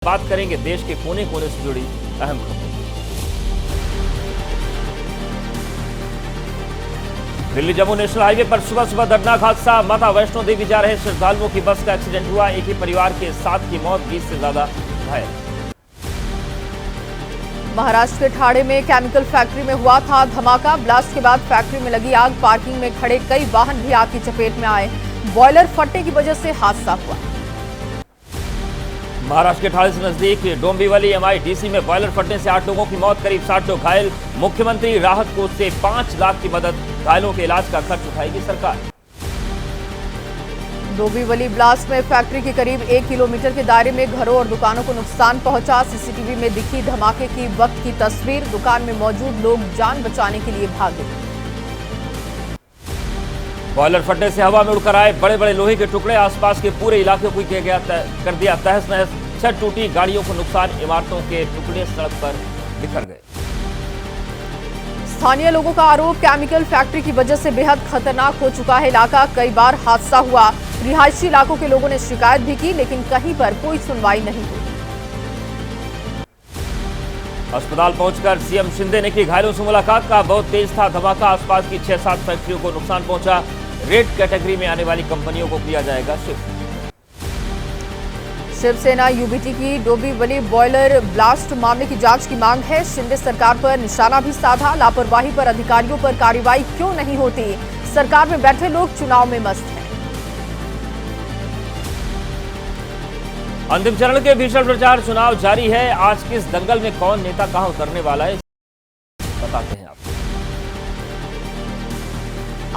बात करेंगे देश के कोने कोने से जुड़ी अहम खबरों। दिल्ली जम्मू नेशनल हाईवे पर सुबह सुबह दर्दनाक हादसा। माता वैष्णो देवी जा रहे श्रद्धालुओं की बस का एक्सीडेंट हुआ। एक ही परिवार के 7 की मौत, 20 से ज्यादा घायल। महाराष्ट्र के ठाणे में केमिकल फैक्ट्री में हुआ था धमाका। ब्लास्ट के बाद फैक्ट्री में लगी आग, पार्किंग में खड़े कई वाहन भी आग की चपेट में आए। बॉयलर फटने की वजह से हादसा हुआ। महाराष्ट्र के ठाणे से नजदीक डोंबिवली MIDC में बॉयलर फटने से 8 लोगों की मौत, करीब 60 लोग घायल। मुख्यमंत्री राहत कोष से 5 लाख की मदद, घायलों के इलाज का खर्च उठाएगी सरकार। डोंबिवली ब्लास्ट में फैक्ट्री के करीब 1 किलोमीटर के दायरे में घरों और दुकानों को नुकसान पहुंचा। CCTV में दिखी धमाके की वक्त की तस्वीर। दुकान में मौजूद लोग जान बचाने के लिए भागे। बॉयलर फटने से हवा में उड़कर आए बड़े बड़े लोहे के टुकड़े, आसपास के पूरे इलाके को कर दिया तहस नहस। छत टूटी, गाड़ियों को नुकसान, इमारतों के टुकड़े सड़क पर बिखर गए। स्थानीय लोगों का आरोप, केमिकल फैक्ट्री की वजह से बेहद खतरनाक हो चुका है इलाका। कई बार हादसा हुआ। रिहायशी इलाकों के लोगों ने शिकायत भी की, लेकिन कहीं पर कोई सुनवाई नहीं हुई। अस्पताल पहुंचकर CM शिंदे ने की घायलों से मुलाकात। का बहुत तेज था धमाका, आसपास की 6-7 फैक्ट्रियों को नुकसान पहुंचा। रेड कैटेगरी में आने वाली कंपनियों को किया जाएगा शिफ्ट। शिवसेना UBT की डोंबिवली बॉयलर ब्लास्ट मामले की जांच की मांग है। शिंदे सरकार पर निशाना भी साधा। लापरवाही पर अधिकारियों पर कार्रवाई क्यों नहीं होती? सरकार में बैठे लोग चुनाव में मस्त हैं। अंतिम चरण के भीषण प्रचार, चुनाव जारी है। आज किस दंगल में कौन नेता कहां उतरने वाला है, बताते हैं आपको।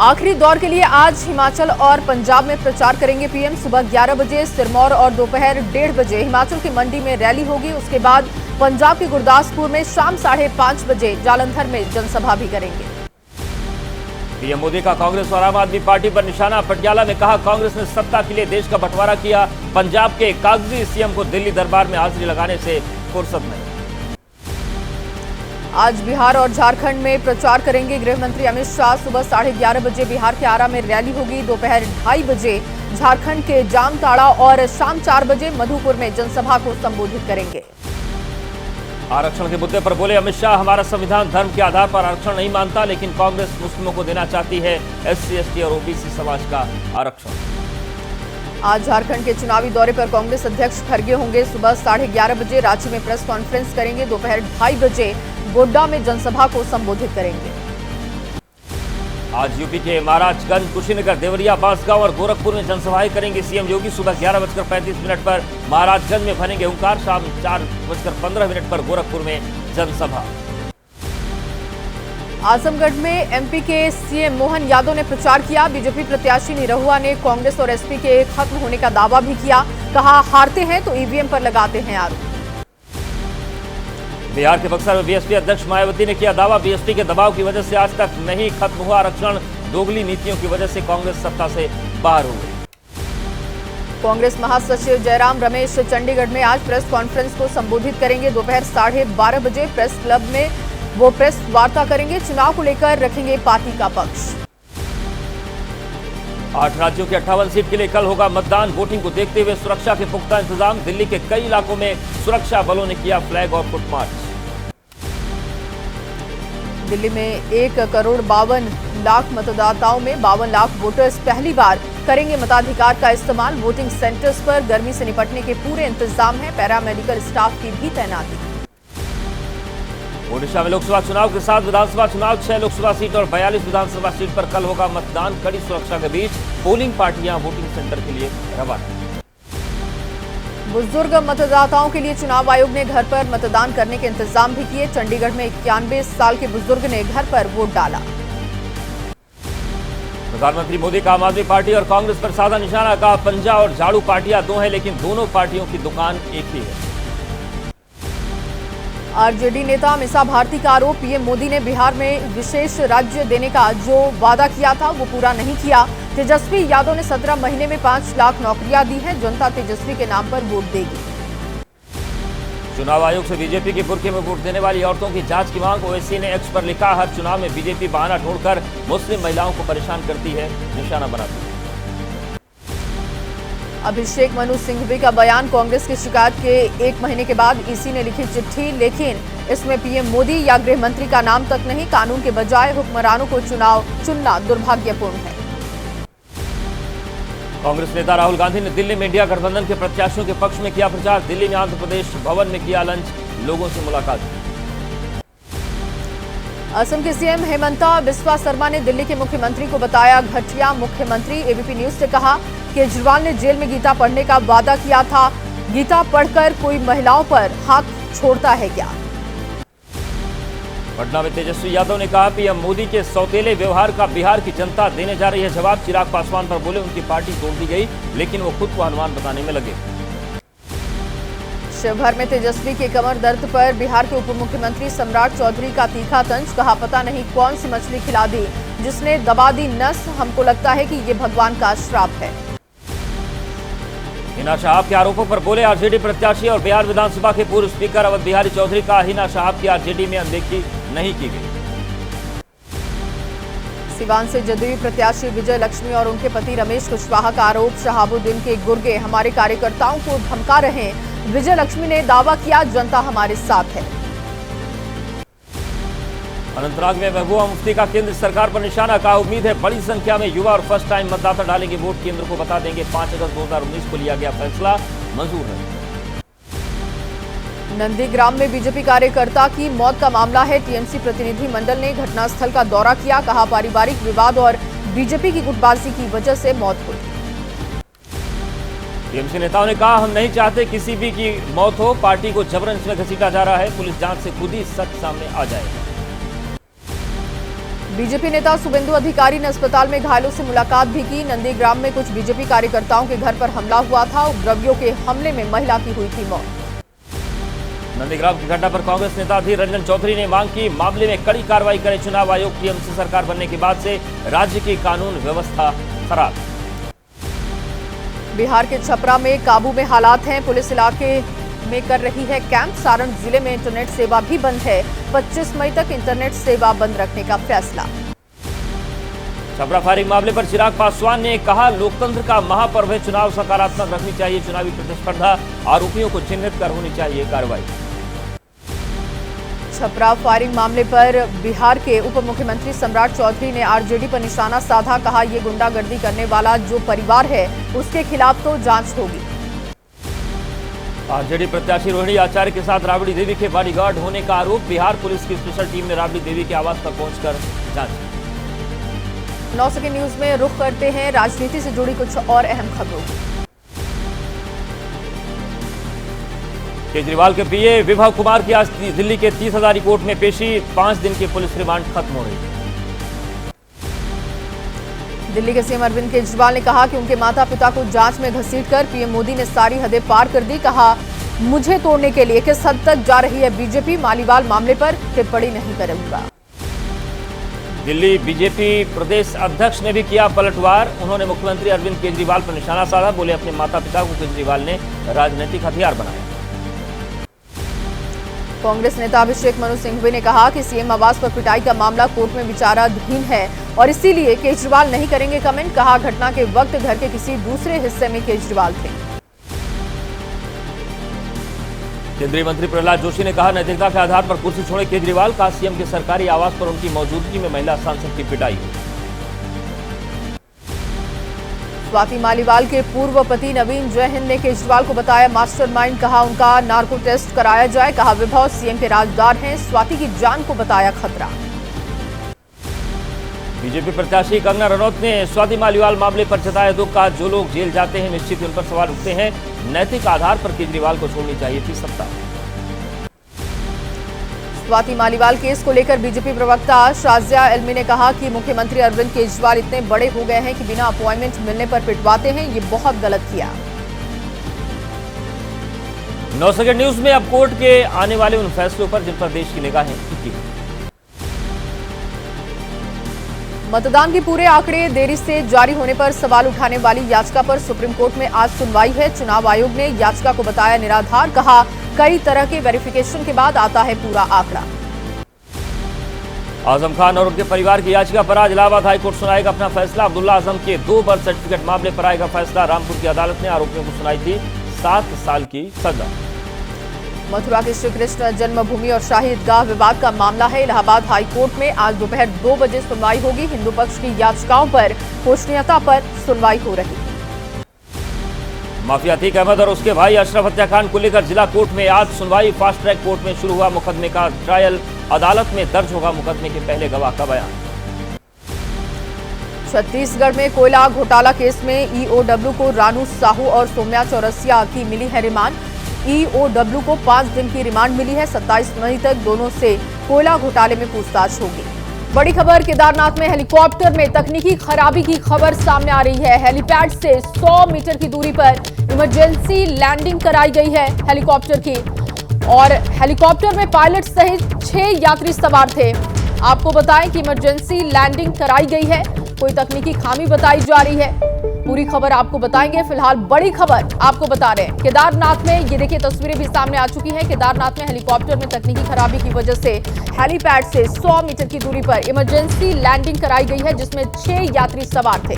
आखिरी दौर के लिए आज हिमाचल और पंजाब में प्रचार करेंगे PM। सुबह 11 बजे सिरमौर और दोपहर 1:30 बजे हिमाचल की मंडी में रैली होगी। उसके बाद पंजाब के गुरदासपुर में शाम 5:30 बजे जालंधर में जनसभा भी करेंगे। PM मोदी का कांग्रेस और आम आदमी पार्टी पर निशाना। पटियाला में कहा, कांग्रेस ने सत्ता के लिए देश का बंटवारा किया। पंजाब के कागजी CM को दिल्ली दरबार में हाजिरी लगाने से फुर्सत नहीं। आज बिहार और झारखंड में प्रचार करेंगे गृह मंत्री अमित शाह। सुबह 11:30 बजे बिहार के आरा में रैली होगी। दोपहर 2:30 बजे झारखंड के जामताड़ा और शाम 4 बजे मधुपुर में जनसभा को संबोधित करेंगे। आरक्षण के मुद्दे पर बोले अमित शाह, हमारा संविधान धर्म के आधार पर आरक्षण नहीं मानता, लेकिन कांग्रेस मुस्लिमों को देना चाहती है SC ST और OBC समाज का आरक्षण। आज झारखंड के चुनावी दौरे पर कांग्रेस अध्यक्ष खड़गे होंगे। सुबह 11:30 बजे रांची में प्रेस कॉन्फ्रेंस करेंगे। दोपहर 2:30 बजे गोड्डा में जनसभा को संबोधित करेंगे। आज यूपी के महाराजगंज, कुशीनगर, देवरिया, बांसगांव और गोरखपुर में जनसभाएं करेंगे CM योगी। सुबह 11:35 पर महाराजगंज में भरेंगे हुंकार। शाम 4:15 पर गोरखपुर में जनसभा। आजमगढ़ में MP के CM मोहन यादव ने प्रचार किया। BJP प्रत्याशी निरहुआ ने कांग्रेस और SP के खत्म होने का दावा भी किया। कहा, हारते हैं तो EVM पर लगाते हैं आरोप। बिहार के बक्सर में BSP अध्यक्ष मायावती ने किया दावा, BSP के दबाव की वजह से आज तक नहीं खत्म हुआ आरक्षण। दोगली नीतियों की वजह से कांग्रेस सत्ता से बाहर हो गई। कांग्रेस महासचिव जयराम रमेश चंडीगढ़ में आज प्रेस कॉन्फ्रेंस को संबोधित करेंगे। दोपहर 12:30 बजे प्रेस क्लब में वो प्रेस वार्ता करेंगे। चुनाव को लेकर रखेंगे पार्टी का पक्ष। 8 राज्यों के 58 सीट के लिए कल होगा मतदान। वोटिंग को देखते हुए सुरक्षा के पुख्ता इंतजाम। दिल्ली के कई इलाकों में सुरक्षा बलों ने किया फ्लैग और फुट मार्च। दिल्ली में 1,52 लाख मतदाताओं में 52 लाख वोटर्स पहली बार करेंगे मताधिकार का इस्तेमाल। वोटिंग सेंटर्स पर गर्मी से निपटने के पूरे इंतजाम है। पैरामेडिकल स्टाफ की भी तैनाती। ओडिशा में लोकसभा चुनाव के साथ विधानसभा चुनाव, 6 लोकसभा सीट और 42 विधानसभा सीट पर कल होगा मतदान। कड़ी सुरक्षा के बीच पोलिंग पार्टियां वोटिंग सेंटर के लिए रवाना। बुजुर्ग मतदाताओं के लिए चुनाव आयोग ने घर पर मतदान करने के इंतजाम भी किए। चंडीगढ़ में 91 साल के बुजुर्ग ने घर पर वोट डाला। प्रधानमंत्री मोदी का आम आदमी पार्टी और कांग्रेस पर साधा निशाना। कहा, पंजा और झाड़ू पार्टियां दो हैं, लेकिन दोनों पार्टियों की दुकान एक ही है। RJD नेता मीसा भारती का आरोप, PM मोदी ने बिहार में विशेष राज्य देने का जो वादा किया था वो पूरा नहीं किया। तेजस्वी यादव ने 17 महीने में 5 लाख नौकरियां दी हैं। जनता तेजस्वी के नाम पर वोट देगी। चुनाव आयोग से BJP के बुर्के में वोट देने वाली औरतों की जांच की मांग। ओवैसी ने X पर लिखा, हर चुनाव में BJP बहाना ढूंढकर मुस्लिम महिलाओं को परेशान करती है, निशाना बनाती है। अभिषेक मनु सिंघवी का बयान, कांग्रेस की शिकायत के 1 महीने के बाद ईसी ने लिखी चिट्ठी, लेकिन इसमें पीएम मोदी या गृह मंत्री का नाम तक नहीं। कानून के बजाय हुक्मरानों को चुनाव चुनना दुर्भाग्यपूर्ण है। कांग्रेस नेता राहुल गांधी ने दिल्ली में इंडिया गठबंधन के प्रत्याशियों के पक्ष में किया प्रचार। दिल्ली में आंध्र प्रदेश भवन में किया लंच, लोगों से मुलाकात। असम के सीएम हेमंता बिस्वा शर्मा ने दिल्ली के मुख्यमंत्री को बताया घटिया मुख्यमंत्री। एबीपी न्यूज से कहा, केजरीवाल ने जेल में गीता पढ़ने का वादा किया था, गीता पढ़कर कोई महिलाओं पर हाथ छोड़ता है क्या? पटना में तेजस्वी यादव ने कहा, पीएम मोदी के सौतेले व्यवहार का बिहार की जनता देने जा रही है जवाब। चिराग पासवान पर बोले उनकी पार्टी तोड़ दी गई, लेकिन वो खुद को हनुमान बताने में लगे। शिवहर में तेजस्वी के कमर दर्द पर बिहार के उप मुख्यमंत्री सम्राट चौधरी का तीखा तंज। कहा, पता नहीं कौन सी मछली खिला दी जिसने दबा दी नस, हमको लगता है कि ये भगवान का श्राप है। हिना शहाब के आरोपों पर बोले आरजेडी प्रत्याशी और बिहार विधानसभा के पूर्व स्पीकर अवध बिहारी चौधरी का, हिना शहाब की आरजेडी में अनदेखी नहीं की गई। सिवान से जदयू प्रत्याशी विजय लक्ष्मी और उनके पति रमेश कुशवाहा का आरोप, शहाबुद्दीन के गुर्गे हमारे कार्यकर्ताओं को धमका रहे हैं। विजय लक्ष्मी ने दावा किया, जनता हमारे साथ है। अनंतनाग में महबूबा मुफ्ती का केंद्र सरकार पर निशाना। कहा, उम्मीद है बड़ी संख्या में युवा और फर्स्ट टाइम मतदाता डालेंगे वोट, केंद्र को बता देंगे 5 अगस्त 2019 को लिया गया फैसला मंजूर है। नंदीग्राम में बीजेपी कार्यकर्ता की मौत का मामला है। टीएमसी प्रतिनिधि मंडल ने घटनास्थल का दौरा किया। कहा, पारिवारिक विवाद और बीजेपी की गुटबाजी की वजह से मौत हुई। टीएमसी नेताओं ने कहा, हम नहीं चाहते किसी भी की मौत हो, पार्टी को जबरन इसमें घसीटा जा रहा है, पुलिस जांच से खुद ही सच सामने आ जाएगा। बीजेपी नेता शुभेंदु अधिकारी ने अस्पताल में घायलों से मुलाकात भी की। नंदीग्राम में कुछ बीजेपी कार्यकर्ताओं के घर पर हमला हुआ था। उपद्रवियों के हमले में महिला की हुई थी मौत। नंदीग्राम की घटना पर कांग्रेस नेता अधीर रंजन चौधरी ने मांग की, मामले में कड़ी कार्रवाई करे चुनाव आयोग। टीएमसी सरकार बनने के बाद से राज्य की कानून व्यवस्था खराब। बिहार के छपरा में काबू में हालात हैं। पुलिस इलाके में कर रही है कैंप। सारण जिले में इंटरनेट सेवा भी बंद है। 25 मई तक इंटरनेट सेवा बंद रखने का फैसला। छपरा फायरिंग मामले पर चिराग पासवान ने कहा, लोकतंत्र का महापर्व है, चुनाव सकारात्मक रखनी चाहिए, चुनावी प्रतिस्पर्धा, आरोपियों को चिन्हित कर होनी चाहिए कार्रवाई। छपरा फायरिंग मामले पर बिहार के उप मुख्यमंत्री सम्राट चौधरी ने आरजेडी पर निशाना साधा। कहा, ये गुंडागर्दी करने वाला जो परिवार है उसके खिलाफ तो जांच होगी। आरजेडी प्रत्याशी रोहिणी आचार्य के साथ राबड़ी देवी के बॉडीगार्ड होने का आरोप। बिहार पुलिस की स्पेशल टीम ने राबड़ी देवी के आवास पर पहुंचकर जांच की। 9 सेकंड न्यूज में रुख करते हैं राजनीति से जुड़ी कुछ और अहम खबरों। केजरीवाल के पीए विभव कुमार की आज दिल्ली के 30 हजारी कोर्ट में पेशी। 5 दिन की पुलिस रिमांड खत्म हो रही। दिल्ली के सीएम अरविंद केजरीवाल ने कहा कि उनके माता पिता को जांच में घसीटकर पीएम मोदी ने सारी हदें पार कर दी। कहा, मुझे तोड़ने के लिए किस हद तक जा रही है बीजेपी, मालीवाल मामले पर टिप्पणी नहीं करूंगा। दिल्ली बीजेपी प्रदेश अध्यक्ष ने भी किया पलटवार। उन्होंने मुख्यमंत्री अरविंद केजरीवाल पर निशाना साधा। बोले, अपने माता पिता को केजरीवाल ने राजनीतिक हथियार बनाया। कांग्रेस नेता अभिषेक मनु सिंघवी ने कहा कि सीएम आवास पर पिटाई का मामला कोर्ट में विचाराधीन है और इसीलिए केजरीवाल नहीं करेंगे कमेंट। कहा, घटना के वक्त घर के किसी दूसरे हिस्से में केजरीवाल थे। केंद्रीय मंत्री प्रहलाद जोशी ने कहा, नैतिकता के आधार पर कुर्सी छोड़े केजरीवाल। का सीएम के सरकारी आवास पर उनकी मौजूदगी में महिला सांसद की पिटाई हुई। स्वाति मालीवाल के पूर्व पति नवीन जयहिंद ने केजरीवाल को बताया मास्टरमाइंड। कहा, उनका नार्को टेस्ट कराया जाए। कहा, विभव सीएम के राजदार हैं। स्वाति की जान को बताया खतरा। बीजेपी प्रत्याशी कंगना रनौत ने स्वाति मालीवाल मामले पर जताया दुख। कहा, जो लोग जेल जाते हैं निश्चित ही उन पर सवाल उठते हैं। नैतिक आधार पर केजरीवाल को छोड़नी चाहिए थी सत्ता। स्वाति मालीवाल केस को लेकर बीजेपी प्रवक्ता शाजिया एल्मी ने कहा कि मुख्यमंत्री अरविंद केजरीवाल इतने बड़े हो गए हैं कि बिना अपॉइंटमेंट मिलने पर पिटवाते हैं। ये बहुत गलत किया। 9 सेकंड न्यूज में अब कोर्ट के आने वाले उन फैसलों पर जिन पर देश की निगाहें टिकी। मतदान के पूरे आंकड़े देरी से जारी होने पर सवाल उठाने वाली याचिका पर सुप्रीम कोर्ट में आज सुनवाई है। चुनाव आयोग ने याचिका को बताया निराधार। कहा, कई तरह के वेरिफिकेशन के बाद आता है पूरा आंकड़ा। आजम खान और उनके परिवार की याचिका पर आज इलाहाबाद हाईकोर्ट सुनाएगा अपना फैसला। अब्दुल्ला आजम के 2 बर्थ सर्टिफिकेट मामले पर आएगा फैसला। रामपुर की अदालत ने आरोपियों को सुनाई थी 7 साल की सजा। मथुरा के श्री कृष्ण जन्मभूमि और शाही ईदगाह विवाद का मामला है। इलाहाबाद हाईकोर्ट में आज दोपहर 2 बजे सुनवाई होगी। हिंदू पक्ष की याचिकाओं पर गोपनीयता पर सुनवाई हो रही है। माफिया अतीक अहमद और उसके भाई अशरफ हत्याकांड को लेकर जिला कोर्ट में आज सुनवाई। फास्ट ट्रैक कोर्ट में शुरू हुआ मुकदमे का ट्रायल। अदालत में दर्ज होगा मुकदमे के पहले गवाह का बयान। छत्तीसगढ़ में कोयला घोटाला केस में ईओडब्ल्यू को रानू साहू और सौम्या चौरसिया की मिली है रिमांड। ईओडब्ल्यू को 5 दिन की रिमांड मिली है। 27 मई तक दोनों से कोयला घोटाले में पूछताछ होगी। बड़ी खबर, केदारनाथ में हेलीकॉप्टर में तकनीकी खराबी की खबर सामने आ रही है। हेलीपैड से 100 मीटर की दूरी पर इमरजेंसी लैंडिंग कराई गई है हेलीकॉप्टर की, और हेलीकॉप्टर में पायलट सहित 6 यात्री सवार थे। आपको बताएं कि इमरजेंसी लैंडिंग कराई गई है, कोई तकनीकी खामी बताई जा रही है। पूरी खबर आपको बताएंगे। फिलहाल बड़ी खबर आपको बता रहे हैं, केदारनाथ में ये देखिए तस्वीरें भी सामने आ चुकी हैं। केदारनाथ में हेलीकॉप्टर में तकनीकी खराबी की वजह से हेलीपैड से 100 मीटर की दूरी पर इमरजेंसी लैंडिंग कराई गई है, जिसमें 6 यात्री सवार थे।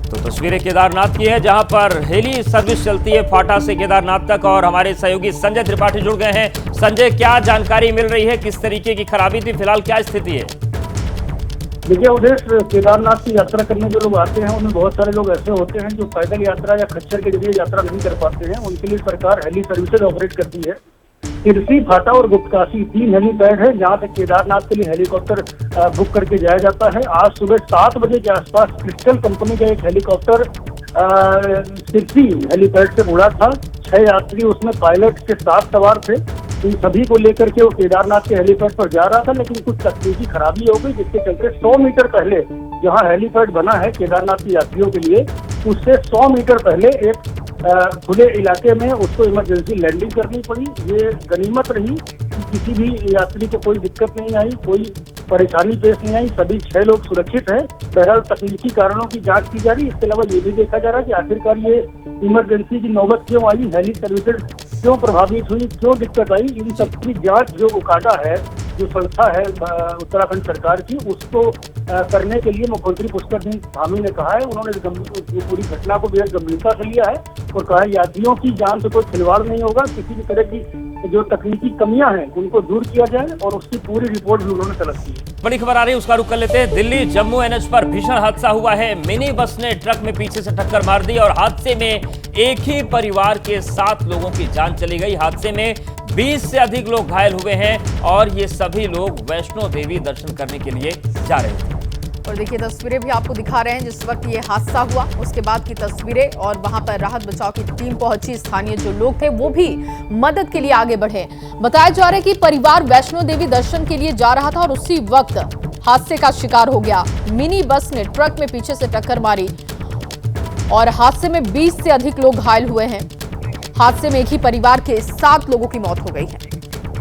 तो तस्वीरें केदारनाथ की है, जहां पर हेली सर्विस चलती है फाटा से केदारनाथ तक, और हमारे सहयोगी संजय त्रिपाठी जुड़ गए हैं। संजय, क्या जानकारी मिल रही है, किस तरीके की खराबी थी, फिलहाल क्या स्थिति है? देखिए उदेश, केदारनाथ की यात्रा करने जो लोग आते हैं उनमें बहुत सारे लोग ऐसे होते हैं जो पैदल यात्रा या खच्चर के जरिए यात्रा नहीं कर पाते हैं। उनके लिए सरकार हेली सर्विसेज ऑपरेट करती है। तिरसी, फाटा और गुप्तकाशी 3 हेलीपैड है जहां तक केदारनाथ के लिए हेलीकॉप्टर बुक करके जाया जाता है। आज सुबह 7 बजे के आसपास क्रिस्टल कंपनी का एक हेलीकॉप्टर तिरसी हेलीपैड से उड़ा था। 6 यात्री उसमें पायलट के साथ सवार थे। इन सभी को लेकर के वो केदारनाथ के हेलीपैड पर जा रहा था, लेकिन कुछ तकनीकी खराबी हो गई, जिसके चलते 100 मीटर पहले जहां हेलीपैड बना है केदारनाथ के यात्रियों के लिए, उससे 100 मीटर पहले एक खुले इलाके में उसको इमरजेंसी लैंडिंग करनी पड़ी। ये गनीमत रही कि किसी भी यात्री को कोई दिक्कत नहीं आई, कोई परेशानी पेश नहीं आई। सभी 6 लोग सुरक्षित हैं। बहरहाल तकनीकी कारणों की जांच की जा रही है। इसके अलावा ये भी देखा जा रहा है कि आखिरकार ये इमरजेंसी की नौबत क्यों आई, हेली सर्विसेज क्यों प्रभावित हुई, क्यों दिक्कत आई। इन सबकी जांच जो उकाडा है, जो संस्था है उत्तराखंड सरकार की, उसको करने के लिए मुख्यमंत्री पुष्कर सिंह धामी ने कहा है। उन्होंने पूरी घटना को बेहद गंभीरता से लिया है और कहा है यात्रियों की जान से कोई खिलवाड़ नहीं होगा। किसी भी तरह की जो तकनीकी कमियां हैं उनको दूर किया जाए, और उसकी पूरी रिपोर्ट भी उन्होंने तलब की है। बड़ी खबर आ रही है, उसका रुख कर लेते हैं। दिल्ली जम्मू एनएच पर भीषण हादसा हुआ है। मिनी बस ने ट्रक में पीछे से टक्कर मार दी और हादसे में एक ही परिवार के 7 लोगों की जान चली गई। हादसे में 20 से अधिक लोग घायल हुए हैं और ये सभी लोग वैष्णो देवी दर्शन करने के लिए जा रहे थे। और देखिए तस्वीरें भी आपको दिखा रहे हैं जिस वक्त ये हादसा हुआ उसके बाद की तस्वीरें, और वहां पर राहत बचाव की टीम पहुंची। स्थानीय जो लोग थे वो भी मदद के लिए आगे बढ़े। बताया जा रहा है कि परिवार वैष्णो देवी दर्शन के लिए जा रहा था और उसी वक्त हादसे का शिकार हो गया। मिनी बस ने ट्रक में पीछे से टक्कर मारी और हादसे में 20 से अधिक लोग घायल हुए हैं। हादसे में एक ही परिवार के 7 लोगों की मौत हो गई है।